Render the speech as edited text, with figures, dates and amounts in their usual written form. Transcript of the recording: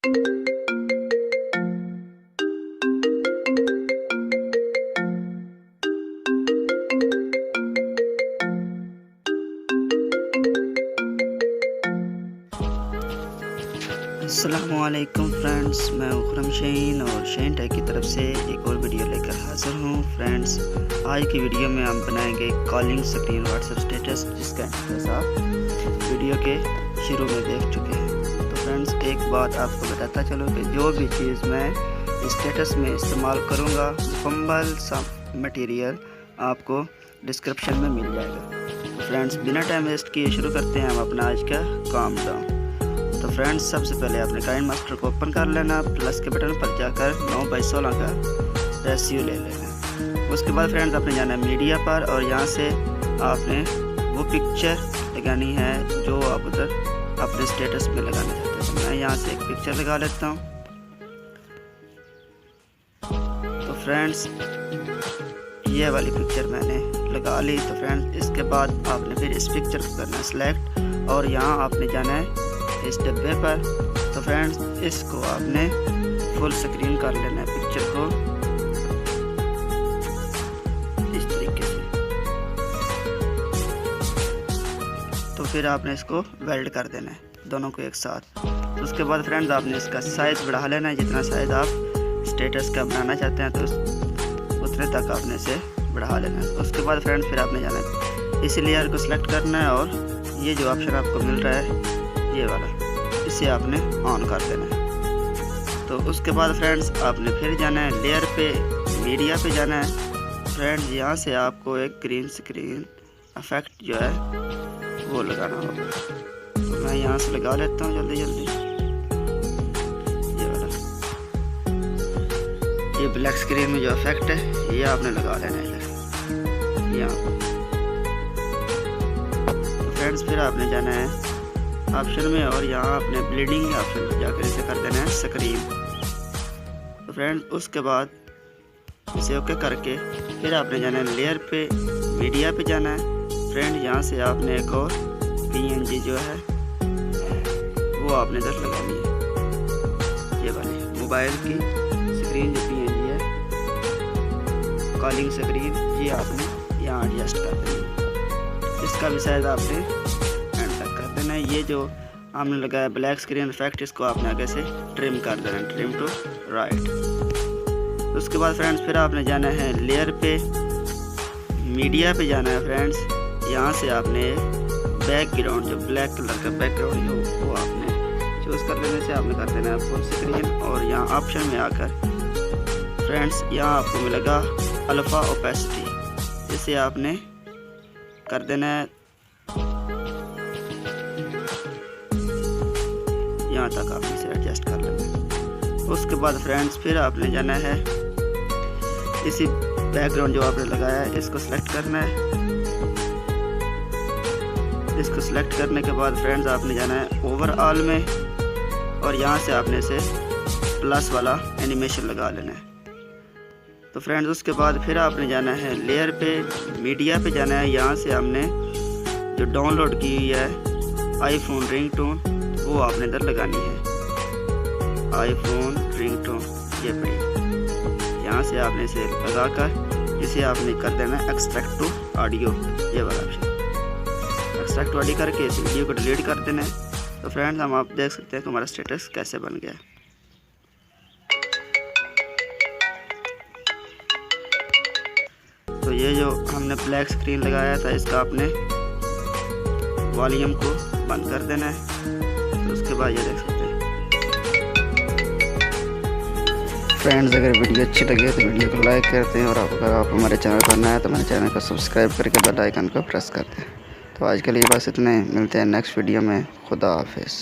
अस्सलामुअलैकुम फ्रेंड्स, मैं उकरम शहीन और शहीन टेक की तरफ से एक और वीडियो लेकर हाज़िर हूँ। फ्रेंड्स, आज की वीडियो में हम बनाएंगे कॉलिंग स्क्रीन व्हाट्सएप स्टेटस, जिसका इंटरफेस आप वीडियो के शुरू में देख चुके हैं। तो फ्रेंड्स, एक बात आपको बताता चलो कि जो भी चीज़ मैं स्टेटस में इस्तेमाल करूँगा, मुकम्मल सा मटेरियल आपको डिस्क्रिप्शन में मिल जाएगा। तो फ्रेंड्स, बिना टाइम वेस्ट किए शुरू करते हैं हम अपना आज का काम डाउन। तो फ्रेंड्स, सबसे पहले आपने काइनमास्टर को ओपन कर लेना, प्लस के बटन पर जाकर 9:16 का रेशियो ले लेना। उसके बाद फ्रेंड्स आपने जाना है मीडिया पर और यहाँ से आपने वो पिक्चर लगानी है जो आप उधर अपने स्टेटस में लगाना चाहते हैं। तो मैं यहाँ से एक पिक्चर लगा लेता हूँ। तो फ्रेंड्स, ये वाली पिक्चर मैंने लगा ली। तो फ्रेंड्स, इसके बाद आपने फिर इस पिक्चर को करना है सिलेक्ट और यहाँ आपने जाना है इस डब्बे पर। तो फ्रेंड्स, इसको आपने फुल स्क्रीन कर लेना है पिक्चर को इस तरीके से। तो फिर आपने इसको वेल्ड कर देना है दोनों को एक साथ। तो उसके बाद फ्रेंड्स आपने इसका साइज़ बढ़ा लेना है, जितना साइज़ आप स्टेटस का बनाना चाहते हैं तो उतने तक आपने इसे बढ़ा लेना है। उसके बाद फ्रेंड्स फिर आपने जाना है इस लेयर को सिलेक्ट करना है और ये जो ऑप्शन आपको मिल रहा है ये वाला, इसे आपने ऑन कर देना है। तो उसके बाद फ्रेंड्स आपने फिर जाना है लेयर पे, मीडिया पे जाना है। फ्रेंड्स, यहाँ से आपको एक ग्रीन स्क्रीन इफेक्ट जो है वो लगाना होगा। तो मैं यहाँ से लगा लेता हूँ जल्दी जल्दी। ये वाला, ये ब्लैक स्क्रीन में जो इफेक्ट है ये आपने लगा लेना है यहाँ। तो फ्रेंड्स, फिर आपने जाना है ऑप्शन में और यहाँ अपने ब्लीडिंग ऑप्शन पर जाकर इसे कर देना है स्क्रीन। तो फ्रेंड्स, उसके बाद इसे ओके करके फिर आपने जाना है लेयर पे, मीडिया पे जाना है। फ्रेंड्स, यहाँ से आपने एक और PNG जो है वो आपने इधर लगानी है। ये वाली मोबाइल की स्क्रीन जो PNG है, कॉलिंग स्क्रीन, ये आपने यहाँ एडजस्ट कर देनी है। इसका भी साइज आपने ये जो हमने लगाया ब्लैक स्क्रीन इफेक्ट, इसको आपने आगे से ट्रिम कर देना है, ट्रिम टू राइट। उसके बाद फ्रेंड्स फिर आपने जाना है लेयर पे, मीडिया पे जाना है। फ्रेंड्स, यहाँ से आपने बैकग्राउंड जो ब्लैक कलर का बैकग्राउंड वो आपने चूज़ कर लेने से आपने कर देना है फुल स्क्रीन। और यहाँ ऑप्शन में आकर फ्रेंड्स यहाँ आपको मिलेगा अल्फा ओपेसिटी, इसे आपने कर देना है यहाँ तक आपने इसे एडजस्ट कर लेना है। उसके बाद फ्रेंड्स फिर आपने जाना है इसी बैकग्राउंड जो आपने लगाया है इसको सिलेक्ट करना है। इसको सिलेक्ट करने के बाद फ्रेंड्स आपने जाना है ओवरऑल में और यहाँ से आपने इसे प्लस वाला एनिमेशन लगा लेना है। तो फ्रेंड्स, उसके बाद फिर आपने जाना है लेयर पे, मीडिया पे जाना है। यहाँ से हमने जो डाउनलोड की हुई है आईफोन रिंगटोन वो आपने इधर लगानी है। आईफोन रिंगटोन ये पड़ी, यहाँ से आपने इसे लगाकर इसे आपने कर देना है एक्सट्रैक्ट टू ऑडियो, ये वाला ऑप्शन। एक्सट्रैक्ट टू ऑडियो करके इस वीडियो को डिलीट कर देना है। तो फ्रेंड्स, हम आप देख सकते हैं कि हमारा स्टेटस कैसे बन गया। तो ये जो हमने ब्लैक स्क्रीन लगाया था इसका आपने वॉल्यूम को बंद कर देना है। तो उसके बाद ये देख सकते हैं। फ्रेंड्स, अगर वीडियो अच्छी लगे तो वीडियो को लाइक करते हैं और अगर आप हमारे चैनल पर नए हैं तो हमारे चैनल को सब्सक्राइब करके बेल आइकन को प्रेस करते हैं। तो आज के लिए बस इतने, मिलते हैं नेक्स्ट वीडियो में। खुदा हाफिज़।